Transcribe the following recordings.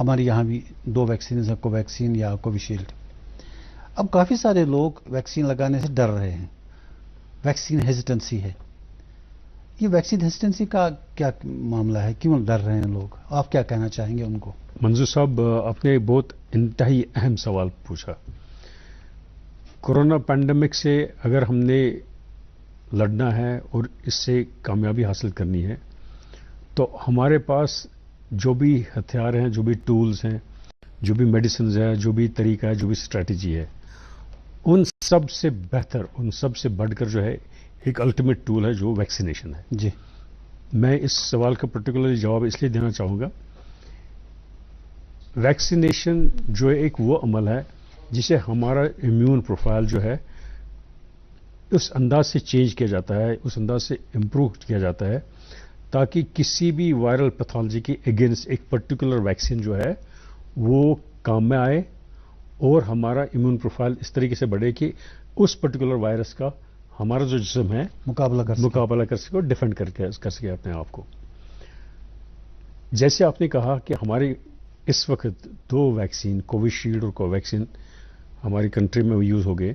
ہمارے یہاں بھی 2 ویکسینز ہیں، کوویکسین یا کوویشیلڈ. اب کافی سارے لوگ ویکسین لگانے سے ڈر رہے ہیں، ویکسین ہیزیٹنسی ہے. یہ ویکسین ہیزیٹنسی کا کیا معاملہ ہے؟ کیوں ڈر رہے ہیں لوگ؟ آپ کیا کہنا چاہیں گے ان کو؟ منظور صاحب، آپ نے بہت انتہائی اہم سوال پوچھا. کورونا پینڈیمک سے اگر ہم نے لڑنا ہے اور اس سے کامیابی حاصل کرنی ہے تو ہمارے پاس جو بھی ہتھیار ہیں، جو بھی ٹولز ہیں، جو بھی میڈیسنز ہیں، جو بھی طریقہ ہے، جو بھی اسٹریٹجی ہے، ان سب سے بہتر، ان سب سے بڑھ کر جو ہے ایک الٹیمیٹ ٹول ہے جو ویکسینیشن ہے. جی. میں اس سوال کا پرٹیکولرلی جواب اس لیے دینا چاہوں گا. ویکسینیشن جو ایک وہ عمل ہے جسے ہمارا امیون پروفائل جو ہے اس انداز سے چینج کیا جاتا ہے، اس انداز سے امپروو کیا جاتا ہے تاکہ کسی بھی وائرل پیتھولوجی کے اگینسٹ ایک پرٹیکولر ویکسین جو ہے وہ کام میں آئے اور ہمارا امیون پروفائل اس طریقے سے بڑھے کہ اس پرٹیکولر وائرس کا ہمارا جو جسم ہے مقابلہ کر سکے اور ڈیفینڈ کر سکے اپنے آپ کو. جیسے آپ نے کہا کہ ہمارے اس وقت 2 ویکسین، کوویشیلڈ اور کوویکسین ہماری کنٹری میں یوز ہو گئے.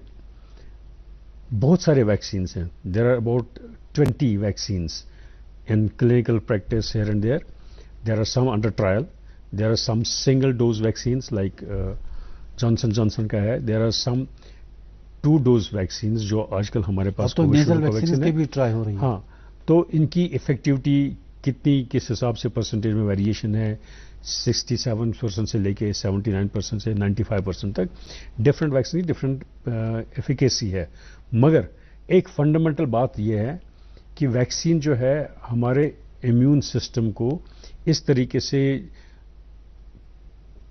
بہت سارے ویکسینز ہیں. There are about 20 vaccines in clinical practice here and there. There are some under trial. There are some single dose vaccines like Johnson کا ہے. There are some 2 dose vaccines جو آج کل ہمارے پاس ویکسین بھی ٹرائی ہو رہی ہے. ہاں، تو ان کی افیکٹیوٹی کتنی، کس حساب سے پرسنٹیج میں ویریشن ہے، 67% سے لے کے 79% سے 95% تک ڈفرینٹ ویکسین کی ڈفرینٹ ایفیکیسی ہے. مگر ایک فنڈامنٹل بات یہ ہے کہ ویکسین جو ہے ہمارے امیون سسٹم کو اس طریقے سے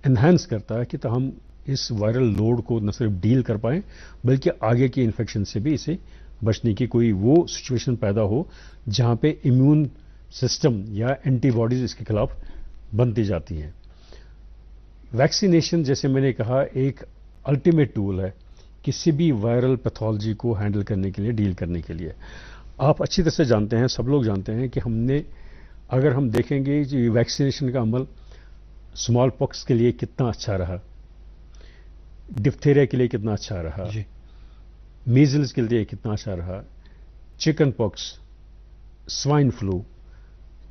انہینس کرتا ہے کہ ہم اس وائرل لوڈ کو نہ صرف ڈیل کر پائیں بلکہ آگے کی انفیکشن سے بھی اسے بچنے کی کوئی وہ سچویشن پیدا ہو جہاں پہ امیون سسٹم یا اینٹی باڈیز اس کے خلاف بنتی جاتی ہیں. ویکسینیشن جیسے میں نے کہا ایک الٹیمیٹ ٹول ہے کسی بھی وائرل پیتھولوجی کو ہینڈل کرنے کے لیے، ڈیل کرنے کے لیے. آپ اچھی طرح سے جانتے ہیں، سب لوگ جانتے ہیں کہ ہم نے، اگر ہم دیکھیں گے کہ ویکسینیشن کا عمل اسمال پاکس کے لیے کتنا اچھا رہا، ڈفتیریا کے لیے کتنا اچھا رہا، میزلز کے لیے کتنا اچھا رہا، chicken pox, swine flu,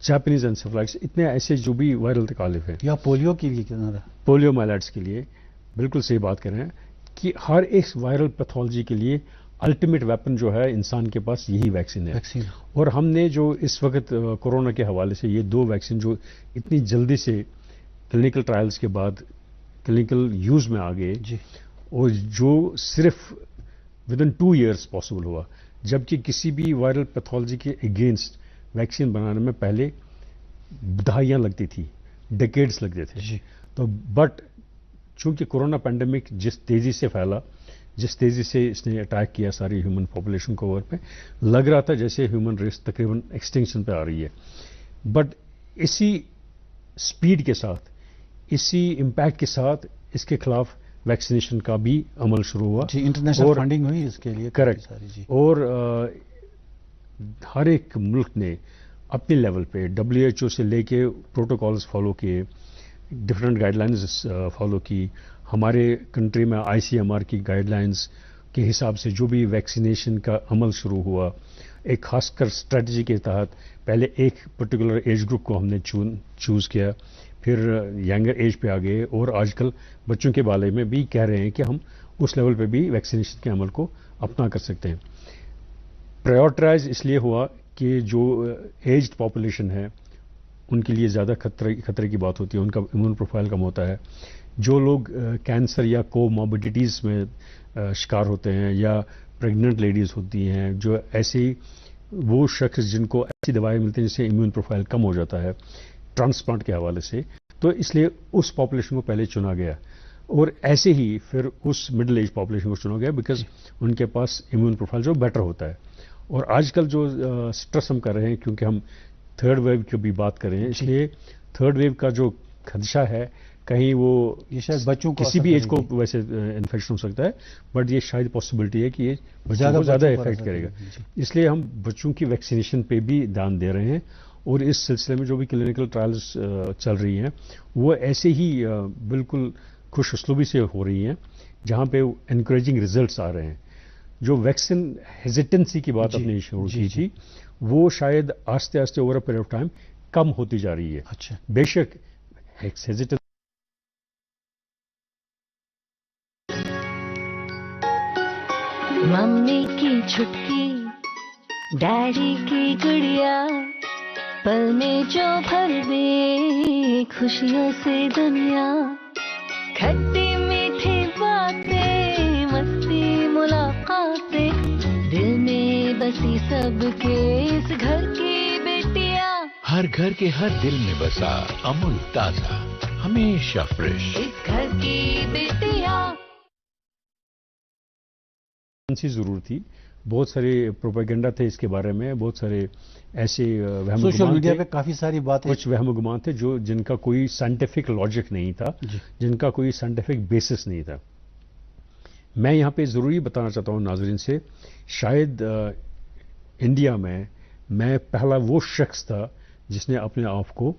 Japanese encephalitis, اتنے ایسے جو بھی وائرل تکالیف ہیں، یا پولیو کے لیے کتنا رہا، پولیو مائلائٹس کے لیے. بالکل صحیح بات کر رہے ہیں کہ ہر ایک وائرل پیتھولوجی کے لیے الٹیمیٹ ویپن جو ہے انسان کے پاس یہی ویکسین ہے. اور ہم نے جو اس وقت کورونا کے حوالے سے یہ 2 ویکسین جو اتنی جلدی سے کلینکل ٹرائلز کے بعد کلینکل یوز میں آ گئے اور جو صرف ود ان 2 ایئرس پاسبل ہوا، جبکہ کسی بھی وائرل پیتھولوجی کے اگینسٹ ویکسین بنانے میں پہلے دہائیاں لگتی تھی، ڈیکیڈز لگتے تھے. تو بٹ چونکہ کورونا پینڈیمک جس تیزی سے پھیلا، جس تیزی سے اس نے اٹیک کیا ساری ہیومن پاپولیشن کو اوور پہ، لگ رہا تھا جیسے ہیومن ریس تقریباً ایکسٹنکشن پہ آ رہی ہے. بٹ اسی سپیڈ کے ساتھ، اسی امپیکٹ کے ساتھ اس کے خلاف ویکسینیشن کا بھی عمل شروع ہوا. انٹرنیشنل فنڈنگ ہوئی اس کے لیے. کریکٹ. اور ہر ایک ملک نے اپنے لیول پہ WHO سے لے کے پروٹوکالز فالو کیے، ڈفرینٹ گائیڈ لائنز فالو کی. ہمارے کنٹری میں ICMR کی گائیڈ لائنز کے حساب سے جو بھی ویکسینیشن کا عمل شروع ہوا، ایک خاص کر اسٹریٹجی کے تحت پہلے ایک پرٹیکولر ایج گروپ کو ہم نے چوز کیا، پھر ینگر ایج پہ آ گئے، اور آج کل بچوں کے بارے میں بھی کہہ رہے ہیں کہ ہم اس لیول پہ بھی ویکسینیشن کے عمل کو اپنا کر سکتے ہیں. پرائیورٹائز اس لیے ہوا کہ جو ایجڈ پاپولیشن ہے ان کے لیے زیادہ خطرے کی بات ہوتی ہے، ان کا امیون پروفائل کم ہوتا ہے. جو لوگ کینسر یا کو موربیڈیٹیز میں شکار ہوتے ہیں، یا پریگننٹ لیڈیز ہوتی ہیں، جو ایسی وہ شخص جن کو ایسی دوائیں ملتی ہیں جس سے امیون پروفائل کم ہو جاتا ہے ٹرانسپلانٹ کے حوالے سے، تو اس لیے اس پاپولیشن کو پہلے چنا گیا. اور ایسے ہی پھر اس مڈل ایج پاپولیشن کو چنا گیا بیکاز ان کے پاس امیون پروفائل جو بیٹر ہوتا ہے. اور آج کل جو سٹریس ہم کر رہے ہیں، کیونکہ ہم 3rd ویو کی بھی بات کر رہے ہیں، اس لیے 3rd ویو کا جو خدشہ ہے کہیں وہ شاید بچوں کو کسی بھی ایج کو ویسے انفیکشن ہو سکتا ہے، بٹ یہ شاید پاسبلٹی ہے کہ یہ بچوں کو زیادہ افیکٹ کرے گا. اس لیے ہم بچوں کی ویکسینیشن پہ بھی دھیان دے رہے ہیں اور اس سلسلے میں جو بھی کلینکل ٹرائلز چل رہی ہیں وہ ایسے ہی بالکل خوش اسلوبی سے ہو رہی ہیں جہاں پہ انکریجنگ ریزلٹس آ رہے ہیں. جو ویکسین ہیزیٹنسی کی بات آپ نے شروع کی تھی وہ شاید آہستہ آہستہ over a period of time کم ہوتی جا رہی ہے. اچھا بے شک ہیزیٹنسی ممی کی چھٹکی ڈیڈی کی گڑیا پل میں جو بھر دے خوشیوں سے دنیا کھٹی میٹھی باتیں مستی ملاقاتیں دل میں بسی سب کے اس گھر کی بیٹیاں ہر گھر کے ہر دل میں بسا امول تازہ ہمیشہ فریش اس گھر کی بیٹیاں. ضرور تھی. بہت سارے پروپیگنڈا تھے اس کے بارے میں, بہت سارے ایسے وہم و سوشل گمان میڈیا تھے, پہ کافی ساری باتیں, کچھ وہم و گمان تھے جن کا کوئی سائنٹیفک لاجک نہیں تھا, جن کا کوئی سائنٹیفک بیسس نہیں تھا. میں یہاں پہ ضروری بتانا چاہتا ہوں ناظرین سے, شاید انڈیا میں پہلا وہ شخص تھا جس نے اپنے آپ کو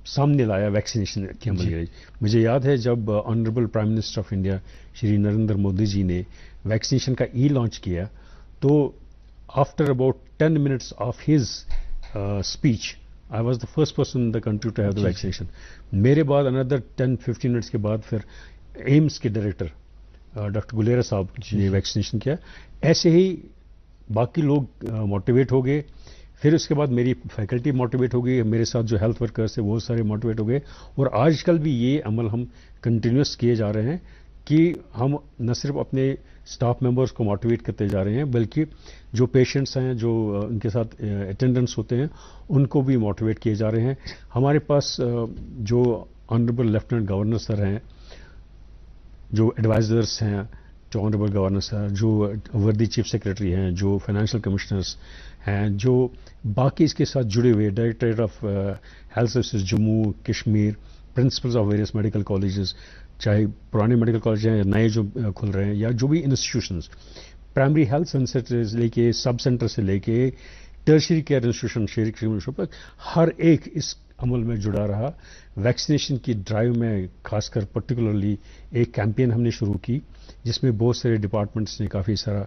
سامنے لایا ویکسینیشن کی عمل کی. مجھے یاد ہے جب honourable prime minister of India Shri Narendra Modi ji نے ویکسینیشن کا لانچ کیا تو after about 10 minutes of his speech I was the first person in the country to have the vaccination. میرے بعد اندر 10-15 منٹس کے بعد پھر ایمس کے ڈائریکٹر ڈاکٹر گلیرا صاحب نے ویکسینیشن کیا. ایسے ہی باقی لوگ موٹیویٹ ہو گئے. پھر اس کے بعد میری فیکلٹی موٹیویٹ ہو گئی, میرے ساتھ جو ہیلتھ ورکرس ہیں وہ سارے موٹیویٹ ہو گئے, اور آج کل بھی یہ عمل ہم کنٹینیوس کیے جا رہے ہیں کہ ہم نہ صرف اپنے اسٹاف ممبرس کو موٹیویٹ کرتے جا رہے ہیں بلکہ جو پیشنٹس ہیں, جو ان کے ساتھ اٹینڈنٹس ہوتے ہیں, ان کو بھی موٹیویٹ کیے جا رہے ہیں. ہمارے پاس جو آنریبل لیفٹیننٹ گورنر سر ہیں, جو ایڈوائزرس ہیں, جو آنریبل گورنر سر, جو وردی چیف سیکرٹری ہیں, جو فائنینشیل کمشنرس ہیں, جو باقی اس کے ساتھ جڑے ہوئے directorate of health services Jammu Kashmir, principles of various medical colleges, چاہے پرانے میڈیکل کالج ہیں یا نئے جو کھل رہے ہیں, یا جو بھی انسٹیٹیوشنز پرائمری ہیلتھ سینٹر سے لے کے سب سینٹر سے لے کے ٹرشری کیئر انسٹیٹیوشن شہری انسٹیٹیوشن تک ہر ایک اس عمل میں جڑا رہا. ویکسینیشن کی ڈرائیو میں خاص کر پرٹیکولرلی ایک کیمپین ہم نے شروع کی جس میں بہت سارے ڈپارٹمنٹس نے کافی سارا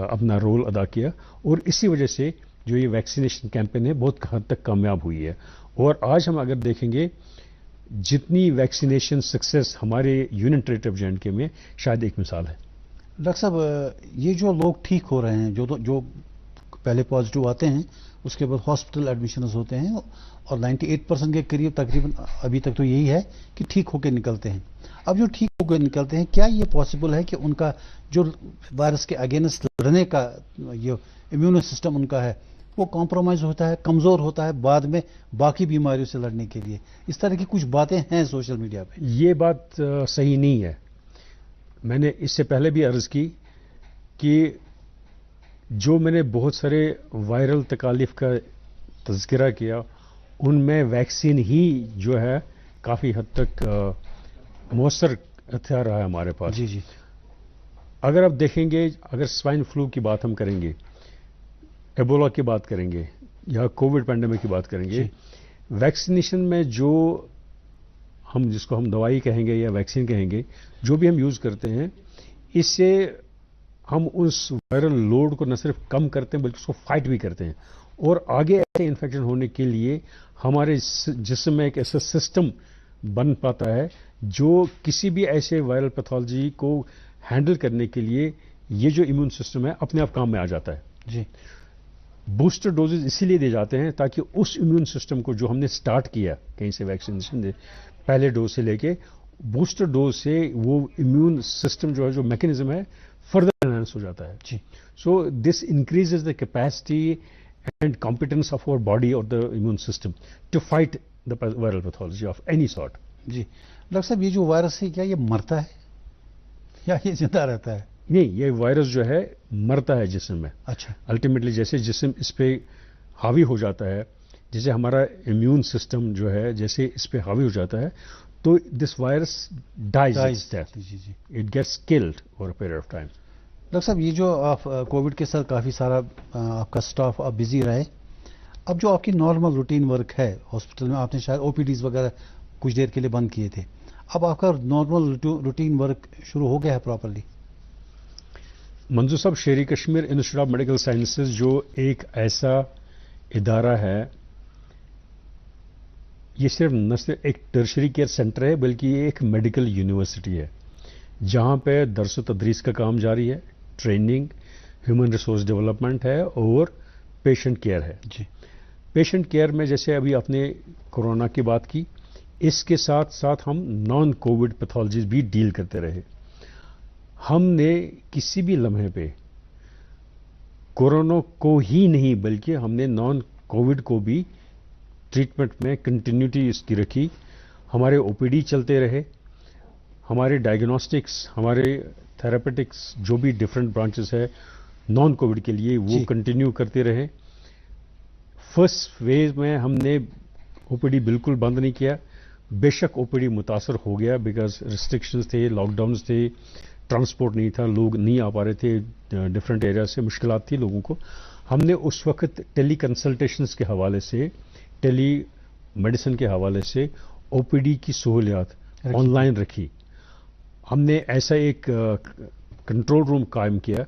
اپنا رول ادا کیا, اور اسی وجہ سے جو یہ ویکسینیشن کیمپین ہے بہت حد تک کامیاب ہوئی ہے. اور آج ہم اگر دیکھیں گے جتنی ویکسینیشن سکسیس ہمارے یونین ٹیریٹری آف جے میں شاید ایک مثال ہے. ڈاکٹر صاحب یہ جو لوگ ٹھیک ہو رہے ہیں, جو پہلے پازیٹیو آتے ہیں اس کے بعد ہاسپٹل ایڈمیشنز ہوتے ہیں, اور 98% کے قریب تقریباً ابھی تک تو یہی ہے کہ ٹھیک ہو کے نکلتے ہیں. اب جو ٹھیک ہو کے نکلتے ہیں, کیا یہ پاسبل ہے کہ ان کا جو وائرس کے اگینسٹ لڑنے کا یہ امیون سسٹم ان کا ہے وہ کمپرومائز ہوتا ہے, کمزور ہوتا ہے بعد میں باقی بیماریوں سے لڑنے کے لیے؟ اس طرح کی کچھ باتیں ہیں سوشل میڈیا پہ. یہ بات صحیح نہیں ہے. میں نے اس سے پہلے بھی عرض کی کہ جو میں نے بہت سارے وائرل تکالیف کا تذکرہ کیا ان میں ویکسین ہی جو ہے کافی حد تک مؤثر ہتھیار رہا ہے ہمارے پاس. جی اگر آپ دیکھیں گے, اگر سوائن فلو کی بات ہم کریں گے, ایبولا کی بات کریں گے, یا کووڈ پینڈیمک کی بات کریں گے, ویکسینیشن میں جو جس کو ہم دوائی کہیں گے یا ویکسین کہیں گے, جو بھی ہم یوز کرتے ہیں, اس سے ہم اس وائرل لوڈ کو نہ صرف کم کرتے ہیں بلکہ اس کو فائٹ بھی کرتے ہیں, اور آگے ایسے انفیکشن ہونے کے لیے ہمارے جسم میں ایک ایسا سسٹم بن پاتا ہے جو کسی بھی ایسے وائرل پیتھولوجی کو ہینڈل کرنے کے لیے یہ جو امیون سسٹم ہے اپنے آپ کام میں آ جاتا ہے. جی بوسٹر ڈوزز اسی لیے دیے جاتے ہیں تاکہ اس امیون سسٹم کو جو ہم نے سٹارٹ کیا کہیں سے ویکسینیشن دے پہلے ڈوز سے لے کے بوسٹر ڈوز سے وہ امیون سسٹم جو ہے جو میکینزم ہے فردر انہانس ہو جاتا ہے. جی so this increases the capacity and competence of our body اور the immune system to fight the viral pathology of any sort. جی ڈاکٹر صاحب یہ جو وائرس ہے کیا یہ مرتا ہے یا یہ زندہ رہتا ہے؟ نہیں, یہ وائرس جو ہے مرتا ہے جسم میں. اچھا. الٹیمیٹلی جیسے جسم اس پہ حاوی ہو جاتا ہے, جیسے ہمارا امیون سسٹم جو ہے جیسے اس پہ حاوی ہو جاتا ہے تو this virus dies it gets killed over a period of time. Doctor صاحب یہ جو آپ کووڈ کے ساتھ کافی سارا آپ کا سٹاف آپ بزی رہے, اب جو آپ کی نارمل روٹین ورک ہے ہاسپٹل میں، آپ نے شاید او پی ڈیز وغیرہ کچھ دیر کے لیے بند کیے تھے، اب آپ کا نارمل روٹین ورک شروع ہو گیا ہے پراپرلی؟ منظور صاحب، Sheri Kashmir institute of medical sciences جو ایک ایسا ادارہ ہے، یہ صرف نہ صرف ایک ٹرشری کیئر سینٹر ہے بلکہ یہ ایک میڈیکل یونیورسٹی ہے جہاں پہ درس و تدریس کا کام جاری ہے، ٹریننگ، ہیومن ریسورس ڈیولپمنٹ ہے اور پیشنٹ کیئر ہے. جی. پیشنٹ کیئر میں جیسے ابھی آپ نے کورونا کی بات کی، اس کے ساتھ ساتھ ہم نان کووڈ پیتھولوجیز بھی ڈیل کرتے رہے. ہم نے کسی بھی لمحے پہ کورونا کو ہی نہیں بلکہ ہم نے نان کووڈ کو بھی ٹریٹمنٹ میں کنٹینیوٹی اس کی رکھی. ہمارے او پی ڈی چلتے رہے، ہمارے ڈائگنوسٹکس، ہمارے تھراپیوٹکس جو بھی ڈفرینٹ برانچز ہے نان کووڈ کے لیے وہ کنٹینیو کرتے رہے. فرسٹ ویو میں ہم نے او پی ڈی بالکل بند نہیں کیا. بے شک او پی ڈی متاثر ہو گیا بیکاز ریسٹرکشنز تھے، لاک ڈاؤنز تھے، ٹرانسپورٹ نہیں تھا، لوگ نہیں آ پا رہے تھے ڈفرینٹ ایریا سے، مشکلات تھی لوگوں کو. ہم نے اس وقت ٹیلی کنسلٹیشنز کے حوالے سے، ٹیلی میڈیسن کے حوالے سے او پی ڈی کی سہولیات آن لائن رکھی. ہم نے ایسا ایک کنٹرول روم قائم کیا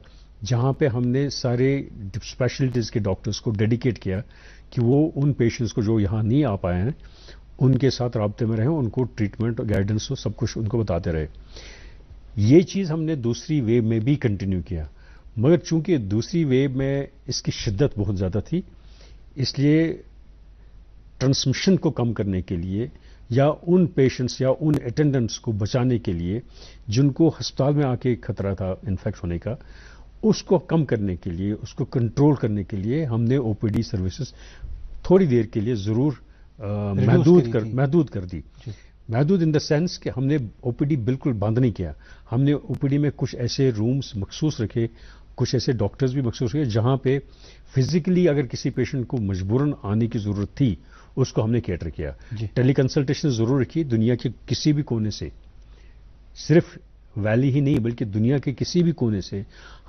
جہاں پہ ہم نے سارے اسپیشلٹیز کے ڈاکٹرز کو ڈیڈیکیٹ کیا کہ وہ ان پیشنٹس کو جو یہاں نہیں آ پائے ہیں ان کے ساتھ رابطے میں رہیں، ان کو ٹریٹمنٹ گائیڈنس ہو، سب کچھ ان کو بتاتے رہے. یہ چیز ہم نے دوسری ویو میں بھی کنٹینیو کیا، مگر چونکہ دوسری ویو میں اس کی شدت بہت زیادہ تھی اس لیے ٹرانسمیشن کو کم کرنے کے لیے یا ان پیشنٹس یا ان اٹینڈنٹس کو بچانے کے لیے جن کو ہسپتال میں آ کے خطرہ تھا انفیکٹ ہونے کا، اس کو کم کرنے کے لیے، اس کو کنٹرول کرنے کے لیے ہم نے او پی ڈی سروسز تھوڑی دیر کے لیے ضرور محدود کر دی. محدود ان دا سینس کہ ہم نے او پی ڈی بالکل بند نہیں کیا. ہم نے او پی ڈی میں کچھ ایسے رومز مخصوص رکھے، کچھ ایسے ڈاکٹرز بھی مخصوص رکھے جہاں پہ فزیکلی اگر کسی پیشنٹ کو مجبوراً آنے کی ضرورت تھی اس کو ہم نے کیٹر کیا. ٹیلی کنسلٹیشن ضرور رکھی. دنیا کے کسی بھی کونے سے، صرف ویلی ہی نہیں بلکہ دنیا کے کسی بھی کونے سے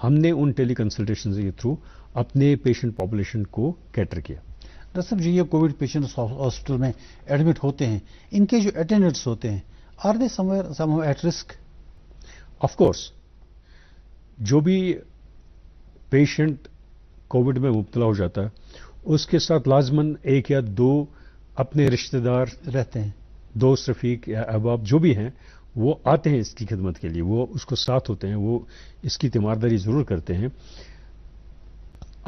ہم نے ان ٹیلی کنسلٹیشن کے تھرو اپنے پیشنٹ پاپولیشن کو کیٹر کیا. ڈاکٹر صاحب جی، یہ کووڈ پیشنٹس ہاسپٹل میں ایڈمٹ ہوتے ہیں، ان کے جو اٹینڈنٹس ہوتے ہیں are they somehow at risk? Of course, جو بھی پیشنٹ کووڈ میں مبتلا ہو جاتا ہے اس کے ساتھ لازماً ایک یا دو اپنے رشتہ دار رہتے ہیں، دوست، رفیق یا احباب جو بھی ہیں وہ آتے ہیں اس کی خدمت کے لیے، وہ اس کو ساتھ ہوتے ہیں، وہ اس کی تیمارداری ضرور کرتے ہیں.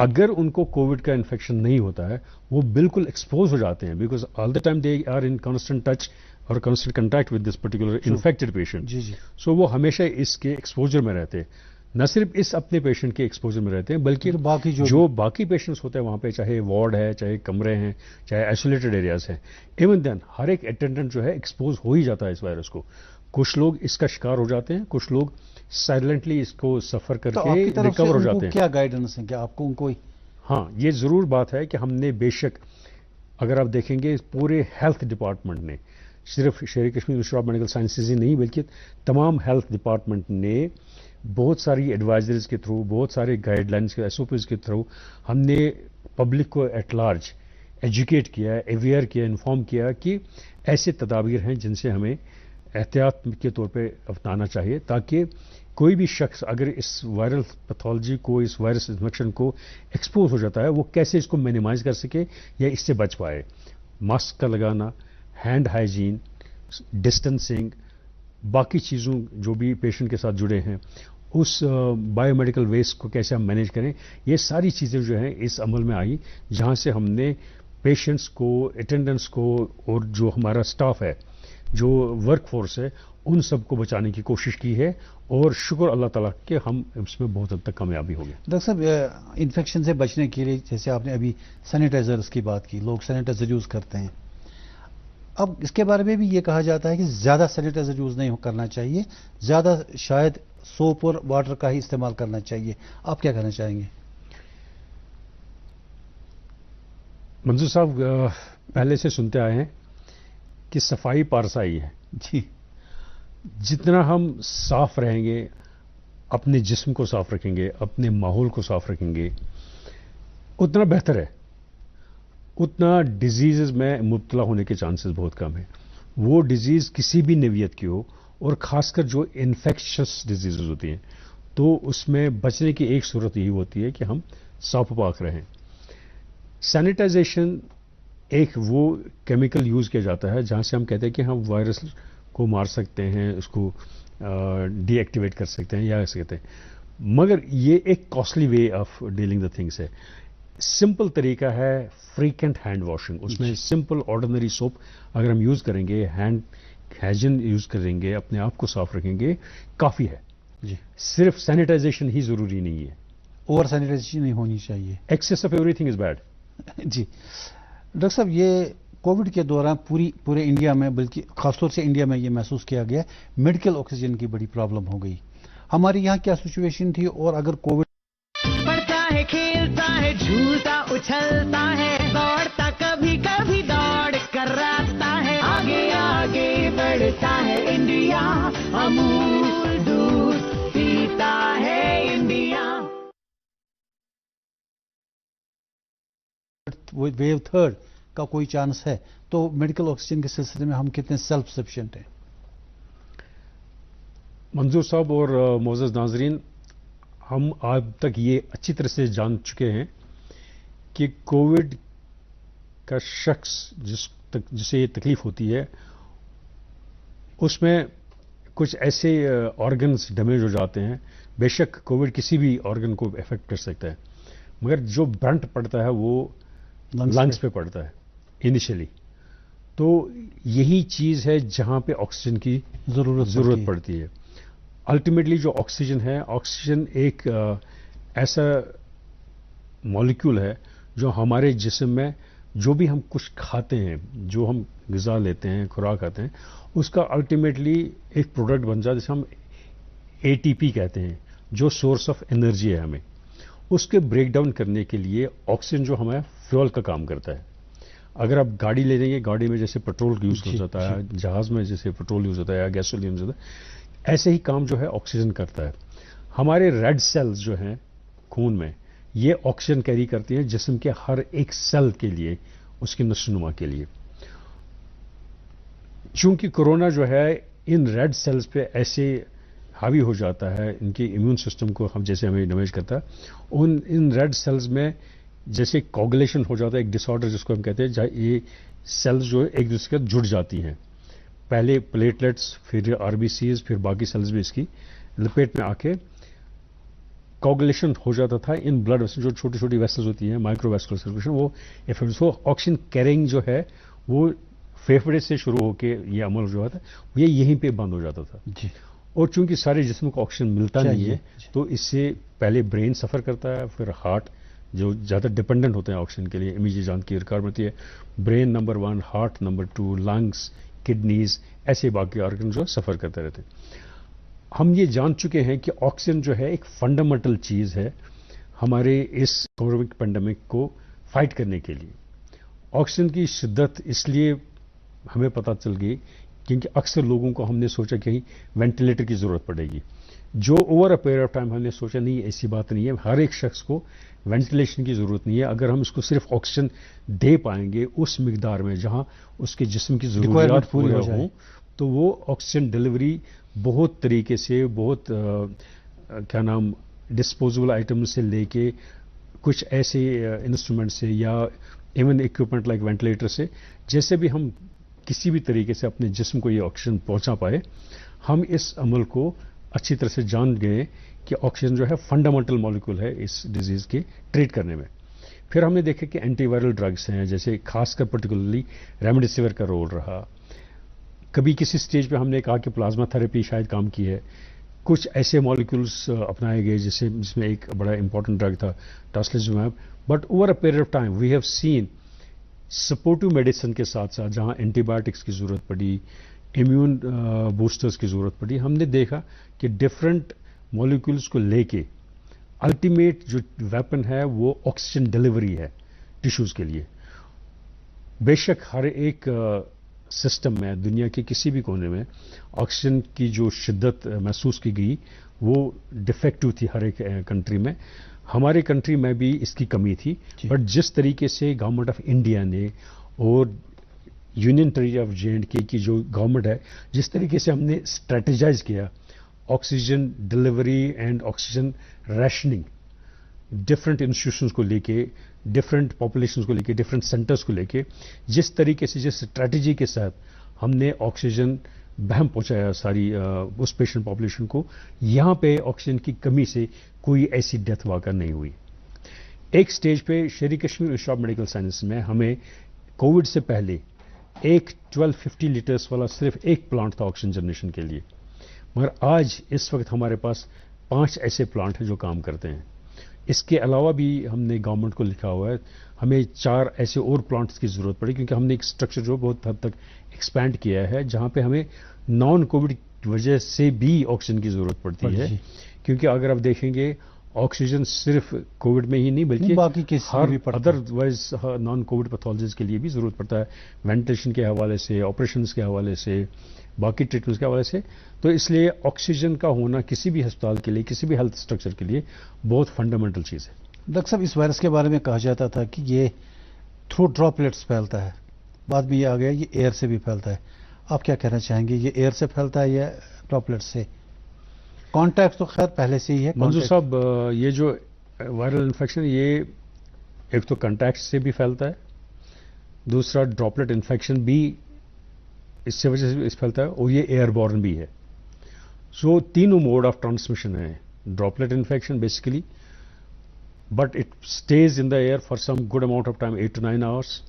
اگر ان کو کووڈ کا انفیکشن نہیں ہوتا ہے وہ بالکل ایکسپوز ہو جاتے ہیں because all the time they are in constant touch اور constant contact with this particular infected patient. So وہ ہمیشہ اس کے ایکسپوجر میں رہتے ہیں. نہ صرف اس اپنے پیشنٹ کے ایکسپوجر میں رہتے ہیں بلکہ باقی جو باقی پیشنٹس ہوتے ہیں وہاں پہ، چاہے وارڈ ہے، چاہے کمرے ہیں، چاہے آئسولیٹڈ ایریاز ہیں، ایون دین ہر ایک اٹینڈنٹ جو ہے ایکسپوز ہو ہی جاتا ہے اس وائرس کو. کچھ لوگ اس کا شکار ہو جاتے ہیں، کچھ لوگ سائلنٹلی اس کو سفر کر کے ریکور ہو جاتے ہیں. کیا گائیڈنس ہے کہ آپ کو ان کو؟ ہاں، یہ ضرور بات ہے کہ ہم نے بے شک، اگر آپ دیکھیں گے پورے ہیلتھ ڈپارٹمنٹ نے، صرف Sheri Kashmir institute of medical sciences ہی نہیں بلکہ تمام ہیلتھ ڈپارٹمنٹ نے بہت ساری ایڈوائزریز کے تھرو، بہت سارے گائیڈ لائنس کے، ایس او پیز کے تھرو ہم نے پبلک کو ایٹ لارج ایجوکیٹ کیا، اویئر کیا، انفارم کیا کہ ایسے تدابیر ہیں جن سے ہمیں احتیاط کے طور پہ اپنانا چاہیے تاکہ کوئی بھی شخص اگر اس وائرل پیتھولوجی کو، اس وائرس انفیکشن کو ایکسپوز ہو جاتا ہے وہ کیسے اس کو مینیمائز کر سکے یا اس سے بچ پائے. ماسک کا لگانا، ہینڈ ہائیجین، ڈسٹنسنگ، باقی چیزوں جو بھی پیشنٹ کے ساتھ جڑے ہیں، اس بایو میڈیکل ویسٹ کو کیسے ہم مینیج کریں، یہ ساری چیزیں جو ہیں اس عمل میں آئی جہاں سے ہم نے پیشنٹس کو، اٹینڈنٹس کو اور جو ہمارا سٹاف ہے، جو ورک فورس ہے، ان سب کو بچانے کی کوشش کی ہے اور شکر اللہ تعالیٰ کہ ہم اس میں بہت حد تک کامیابی ہو گئی. ڈاکٹر صاحب، انفیکشن سے بچنے کے لیے جیسے آپ نے ابھی سینیٹائزرز کی بات کی، لوگ سینیٹائزر یوز کرتے ہیں. اب اس کے بارے میں بھی یہ کہا جاتا ہے کہ زیادہ سینیٹائزر یوز نہیں کرنا چاہیے، زیادہ شاید سوپ اور واٹر کا ہی استعمال کرنا چاہیے. آپ کیا کہنا چاہیں گے؟ منظور صاحب، پہلے سے سنتے آئے ہیں کہ صفائی پارسائی ہے. جی. جتنا ہم صاف رہیں گے، اپنے جسم کو صاف رکھیں گے، اپنے ماحول کو صاف رکھیں گے، اتنا بہتر ہے. اتنا ڈیزیز میں مبتلا ہونے کے چانسز بہت کم ہیں. وہ ڈیزیز کسی بھی نوعیت کی ہو، اور خاص کر جو انفیکشس ڈیزیزز ہوتی ہیں، تو اس میں بچنے کی ایک صورت یہی ہوتی ہے کہ ہم صاف و پاک رہیں. سینیٹائزیشن ایک وہ کیمیکل یوز کیا جاتا ہے جہاں سے ہم کہتے ہیں کہ ہم وائرس کو مار سکتے ہیں، اس کو ڈی ایکٹیویٹ کر سکتے ہیں یا ایسے کہتے ہیں، مگر یہ ایک costly way of dealing the things ہے. سمپل طریقہ ہے فریکوینٹ ہینڈ واشنگ. اس میں سمپل آرڈنری سوپ اگر ہم یوز کریں گے، ہینڈ ہائجین یوز کریں گے، اپنے آپ کو صاف رکھیں گے، کافی ہے. جی، صرف سینیٹائزیشن ہی ضروری نہیں ہے. اوور سینیٹائزیشن نہیں ہونی چاہیے. Access of everything is bad. جی ڈاکٹر صاحب، یہ کووڈ کے دوران پورے انڈیا میں، بلکہ خاص طور سے انڈیا میں یہ محسوس کیا گیا میڈیکل آکسیجن کی بڑی پرابلم ہو گئی. ہمارے یہاں کیا سچویشن تھی، اور اگر کووڈ پڑھتا ہے، کھیلتا ہے، جھولتا اچھلتا ہے، دوڑتا کبھی کبھی دوڑ کر راستہ ہے، آگے آگے بڑھتا ہے انڈیا، امول دودھ پیتا ہے انڈیا. ویو تھرڈ کا کوئی چانس ہے، تو میڈیکل آکسیجن کے سلسلے میں ہم کتنے سیلف سفیشینٹ ہیں؟ منظور صاحب اور معزز ناظرین، ہم آج تک یہ اچھی طرح سے جان چکے ہیں کہ کووڈ کا شخص جسے یہ تکلیف ہوتی ہے، اس میں کچھ ایسے آرگنز ڈیمیج ہو جاتے ہیں. بے شک کووڈ کسی بھی آرگن کو افیکٹ کر سکتا ہے، مگر جو برنٹ پڑتا ہے وہ لنگس پہ پڑتا ہے انیشلی. تو یہی چیز ہے جہاں پہ آکسیجن کی ضرورت پڑتی ہے. الٹیمیٹلی جو آکسیجن ہے، آکسیجن ایک ایسا مالیکول ہے جو ہمارے جسم میں جو بھی ہم کچھ کھاتے ہیں، جو ہم غذا لیتے ہیں، خوراک کھاتے ہیں، اس کا الٹیمیٹلی ایک پروڈکٹ بن جاتا ہے جسے ہم اے ٹی پی کہتے ہیں، جو سورس آف انرجی ہے ہمیں. اس کے بریک ڈاؤن کرنے کے لیے آکسیجن جو ہمیں فیول کا کام کرتا ہے. اگر آپ گاڑی لے لیں گے، گاڑی میں جیسے پیٹرول یوز ہوتا ہے، جہاز میں جیسے پیٹرول یوز ہوتا ہے یا گیسولین یوز ہوتا ہے، ایسے ہی کام جو ہے آکسیجن کرتا ہے. ہمارے ریڈ سیلز جو ہیں خون میں، یہ آکسیجن کیری کرتی ہیں جسم کے ہر ایک سیل کے لیے، اس کی نشو و نما کے لیے. چونکہ کورونا جو ہے ان ریڈ سیلز پہ ایسے حاوی ہو جاتا ہے، ان کے امیون سسٹم کو جیسے ہمیں ڈیمیج کرتا ہے، ان ریڈ سیلز میں جیسے کوگولیشن ہو جاتا ہے، ایک ڈس آرڈر جس کو ہم کہتے ہیں، جہاں یہ سیلز جو ایک دوسرے کے جڑ جاتی ہیں. پہلے پلیٹلیٹس، پھر آر بی سیز، پھر باقی سیلز بھی اس کی لپیٹ میں آ کے کوگولیشن ہو جاتا تھا ان بلڈ ویسل، جو چھوٹی چھوٹی ویسلز ہوتی ہیں، مائکرو ویسکولر سرکولیشن. وہ آکسیجن کیرنگ جو ہے وہ پھیپھڑے سے شروع ہو کے یہ عمل جو ہوتا ہے یہ یہیں پہ بند ہو جاتا تھا. جی، اور چونکہ سارے جسم کو آکسیجن ملتا نہیں ہے، تو اس سے پہلے برین سفر کرتا ہے، پھر ہارٹ جو زیادہ ڈپینڈنٹ ہوتے ہیں آکسیجن کے لیے، امیجی جان کی ریکوائرمنٹ ہوتی ہے. Brain number 1، heart number 2، lungs, kidneys, ایسے باقی آرگن جو سفر کرتے رہتے ہیں. ہم یہ جان چکے ہیں کہ آکسیجن جو ہے ایک فنڈامنٹل چیز ہے ہمارے اس کووڈ پینڈیمک کو فائٹ کرنے کے لیے. آکسیجن کی شدت اس لیے ہمیں پتہ چل گئی کیونکہ اکثر لوگوں کو ہم نے سوچا کہ وینٹیلیٹر کی ضرورت پڑے گی، جو over a period of time ہم نے سوچا نہیں، ایسی بات نہیں ہے. ہر ایک شخص کو وینٹیلیشن کی ضرورت نہیں ہے. اگر ہم اس کو صرف آکسیجن دے پائیں گے اس مقدار میں جہاں اس کے جسم کی ضروریات پوری ہوں، تو وہ آکسیجن ڈلیوری بہت طریقے سے، بہت ڈسپوزیبل آئٹم سے لے کے کچھ ایسے انسٹرومنٹ سے یا ایون اکوپمنٹ لائک وینٹیلیٹر سے، جیسے بھی ہم کسی بھی طریقے سے اپنے جسم کو یہ آکسیجن پہنچا پائے. ہم اس عمل کو اچھی طرح سے جان گئے کہ آکسیجن جو ہے فنڈامنٹل مالیکول ہے اس ڈیزیز کے ٹریٹ کرنے میں. پھر ہم نے دیکھا کہ اینٹی وائرل ڈرگس ہیں، جیسے خاص کر پرٹیکولرلی ریمڈیسیور کا رول رہا. کبھی کسی سٹیج پہ ہم نے کہا کہ پلازما تھراپی شاید کام کی ہے. کچھ ایسے مالیکولز اپنائے گئے جس میں ایک بڑا امپورٹنٹ ڈرگ تھا tocilizumab. But over a period of time we have seen supportive medicine کے ساتھ ساتھ جہاں اینٹی بایوٹکس کی ضرورت پڑی، امیون بوسٹرز کی ضرورت پڑی، ہم نے دیکھا کہ ڈفرینٹ مالیکولز کو لے کے الٹیمیٹ جو ویپن ہے وہ آکسیجن ڈلیوری ہے ٹیشوز کے لیے. بے شک ہر ایک سسٹم میں دنیا کے کسی بھی کونے میں آکسیجن کی جو شدت محسوس کی گئی وہ ڈیفیکٹو تھی ہر ایک کنٹری میں، ہمارے کنٹری میں بھی اس کی کمی تھی، بٹ جس طریقے سے گورنمنٹ آف انڈیا نے اور یونین ٹیریٹری آف JNK کی جو گورنمنٹ ہے، جس طریقے سے ہم نے اسٹریٹجائز کیا oxygen delivery and oxygen rationing, different institutions کو لے کے، ڈفرینٹ پاپولیشنز کو لے کے، ڈفرینٹ سینٹرز کو لے کے، جس طریقے سے جس اسٹریٹجی کے ساتھ ہم نے آکسیجن بہم پہنچایا ساری اس پیشنٹ پاپولیشن کو، یہاں پہ آکسیجن کی کمی سے کوئی ایسی ڈیتھ واقع نہیں ہوئی. ایک سٹیج پہ Sheri Kashmir institute of medical science میں ہمیں کووڈ سے پہلے ایک 1250 لیٹرز والا صرف ایک پلانٹ تھا آکسیجن جنریشن کے لیے، مگر آج اس وقت ہمارے پاس 5 ایسے پلانٹ ہیں جو کام کرتے ہیں. اس کے علاوہ بھی ہم نے گورنمنٹ کو لکھا ہوا ہے ہمیں 4 ایسے اور پلانٹس کی ضرورت پڑی، کیونکہ ہم نے ایک اسٹرکچر جو بہت حد تک ایکسپینڈ کیا ہے جہاں پہ ہمیں نان کووڈ کی وجہ سے بھی آکسیجن کی ضرورت پڑتی ہے. کیونکہ اگر آپ دیکھیں گے آکسیجن صرف کووڈ میں ہی نہیں بلکہ باقی ادر وائز نان کووڈ پیتھولوجیز کے لیے بھی ضرورت پڑتا ہے، وینٹیلیشن کے حوالے سے، آپریشنز کے حوالے سے، باقی ٹریٹمنٹس کے حوالے سے. تو اس لیے آکسیجن کا ہونا کسی بھی ہسپتال کے لیے، کسی بھی ہیلتھ اسٹرکچر کے لیے بہت فنڈامنٹل چیز ہے. ڈاکٹر صاحب، اس وائرس کے بارے میں کہا جاتا تھا کہ یہ تھرو ڈراپلیٹس پھیلتا ہے، بعد میں یہ آ گیا یہ ایئر سے بھی پھیلتا ہے. آپ کیا کہنا چاہیں گے، یہ ایئر سے پھیلتا ہے یا ڈراپلیٹس سے؟ کانٹیکٹ تو خیر پہلے سے ہی ہے. منظور صاحب، یہ جو وائرل انفیکشن یہ ایک تو کنٹیکٹ سے بھی پھیلتا ہے، دوسرا ڈراپلیٹ انفیکشن بھی اس سے وجہ سے پھیلتا ہے، اور یہ ایئر بورن بھی ہے. سو تینوں موڈ آف ٹرانسمیشن ہیں. Droplet infection basically but it stays in the air for some good amount of time 8 to 9 hours,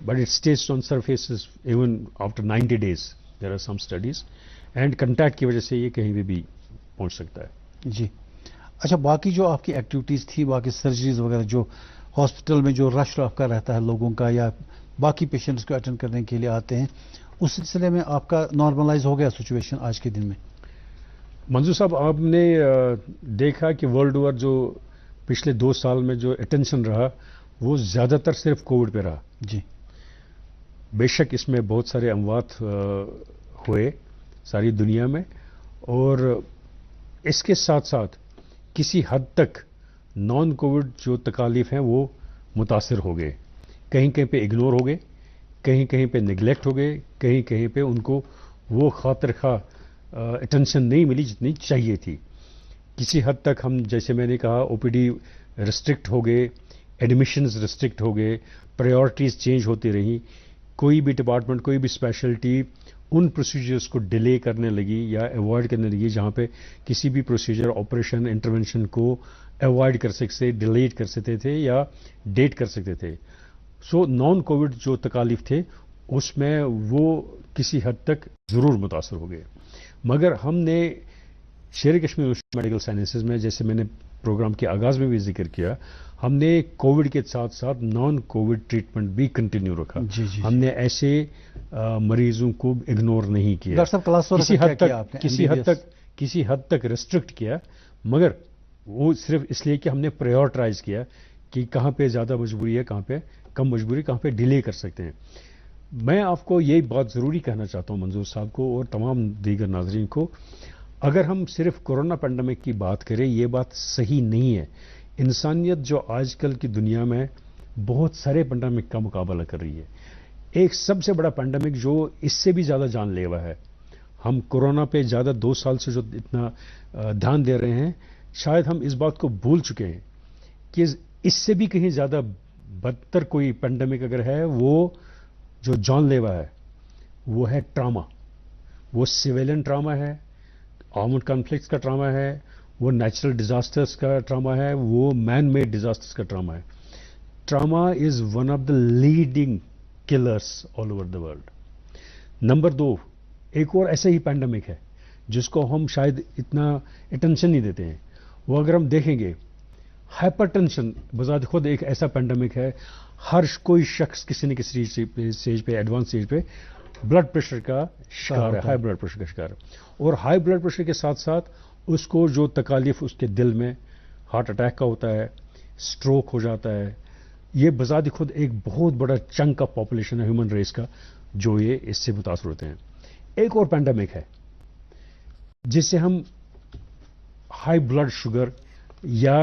but it stays on surfaces even after 90 days. There are some studies. And contact کی وجہ سے یہ کہیں بھی پہنچ سکتا ہے. جی اچھا، باقی جو آپ کی ایکٹیویٹیز تھی، باقی سرجریز وغیرہ جو ہاسپٹل میں جو رش آپ کا رہتا ہے لوگوں کا یا باقی پیشنٹس کو اٹینڈ کرنے کے لیے آتے ہیں، اس سلسلے میں آپ کا نارملائز ہو گیا سچویشن آج کے دن میں؟ منظور صاحب، آپ نے دیکھا کہ ورلڈ اوور جو پچھلے 2 سال میں جو اٹینشن رہا وہ زیادہ تر صرف کووڈ پہ رہا. جی بے شک اس میں بہت سارے اموات ہوئے ساری دنیا میں، اور اس کے ساتھ ساتھ کسی حد تک نان کووڈ جو تکالیف ہیں وہ متاثر ہو گئے. کہیں کہیں پہ اگنور ہو گئے، کہیں کہیں پہ نگلیکٹ ہو گئے، کہیں کہیں پہ ان کو وہ خاطر خواہ اٹینشن نہیں ملی جتنی چاہیے تھی. کسی حد تک ہم، جیسے میں نے کہا، OPD ریسٹرکٹ ہو گئے، ایڈمیشنز ریسٹرکٹ ہو گئے، پرائیورٹیز چینج ہوتی رہیں. کوئی بھی ڈپارٹمنٹ، کوئی بھی اسپیشلٹی ان پروسیجرز کو ڈیلے کرنے لگی یا ایوائڈ کرنے لگی جہاں پہ کسی بھی پروسیجر، آپریشن، انٹرونشن کو ایوائڈ کر سکتے، ڈیلیٹ کر سکتے تھے یا ڈیٹ کر سکتے تھے. سو نان کووڈ جو تکالیف تھے اس میں وہ کسی حد تک ضرور متاثر ہو گئے. مگر ہم نے شیر کشمیر یونیورسٹی میڈیکل سائنسز میں، جیسے میں نے پروگرام کے آغاز میں بھی ذکر کیا، ہم نے کووڈ کے ساتھ ساتھ نان کووڈ ٹریٹمنٹ بھی کنٹینیو رکھا. ہم نے ایسے مریضوں کو اگنور نہیں کیا. ڈاکٹر صاحب، کلاس کسی حد تک ریسٹرکٹ کیا، مگر وہ صرف اس لیے کہ ہم نے پرائیورٹائز کیا کہ کہاں پہ زیادہ مجبوری ہے، کہاں پہ کم مجبوری، کہاں پہ ڈیلے کر سکتے ہیں. میں آپ کو یہ بات ضروری کہنا چاہتا ہوں منظور صاحب کو اور تمام دیگر ناظرین کو، اگر ہم صرف کورونا پینڈیمک کی بات کریں یہ بات صحیح نہیں ہے. انسانیت جو آج کل کی دنیا میں بہت سارے پینڈیمک کا مقابلہ کر رہی ہے، ایک سب سے بڑا پینڈیمک جو اس سے بھی زیادہ جان لیوا ہے. ہم کورونا پہ زیادہ 2 سال سے جو اتنا دھیان دے رہے ہیں، شاید ہم اس بات کو بھول چکے ہیں کہ اس سے بھی کہیں زیادہ بدتر کوئی پینڈیمک اگر ہے، وہ جو جان لیوا ہے وہ ہے ٹراما. وہ سویلین ٹراما ہے، آرمڈ کانفلکٹس کا ٹراما ہے، وہ نیچرل ڈیزاسٹرز کا ٹراما ہے، وہ مین میڈ ڈیزاسٹرز کا ٹراما ہے. Trauma is one of the leading colours all over the world. Number 2، ایک اور ایسا ہی پینڈیمک ہے جس کو ہم شاید اتنا اٹینشن نہیں دیتے ہیں. وہ اگر ہم دیکھیں گے، ہائپر ٹینشن بذات خود ایک ایسا پینڈیمک ہے. ہر کوئی شخص کسی نہ کسی اسٹیج پہ، ایڈوانس اسٹیج پہ بلڈ پریشر کا شکار ہے، ہائی بلڈ پریشر کا شکار ہے. اور ہائی بلڈ پریشر کے ساتھ ساتھ اس کو جو تکالیف اس کے دل میں ہارٹ اٹیک کا ہوتا ہے، سٹروک ہو جاتا ہے، یہ بذات خود ایک بہت بڑا چنک آف پاپولیشن ہے ہیومن ریس کا جو یہ اس سے متاثر ہوتے ہیں. ایک اور پینڈیمک ہے جس سے ہم ہائی بلڈ شوگر یا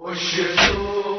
والشفوق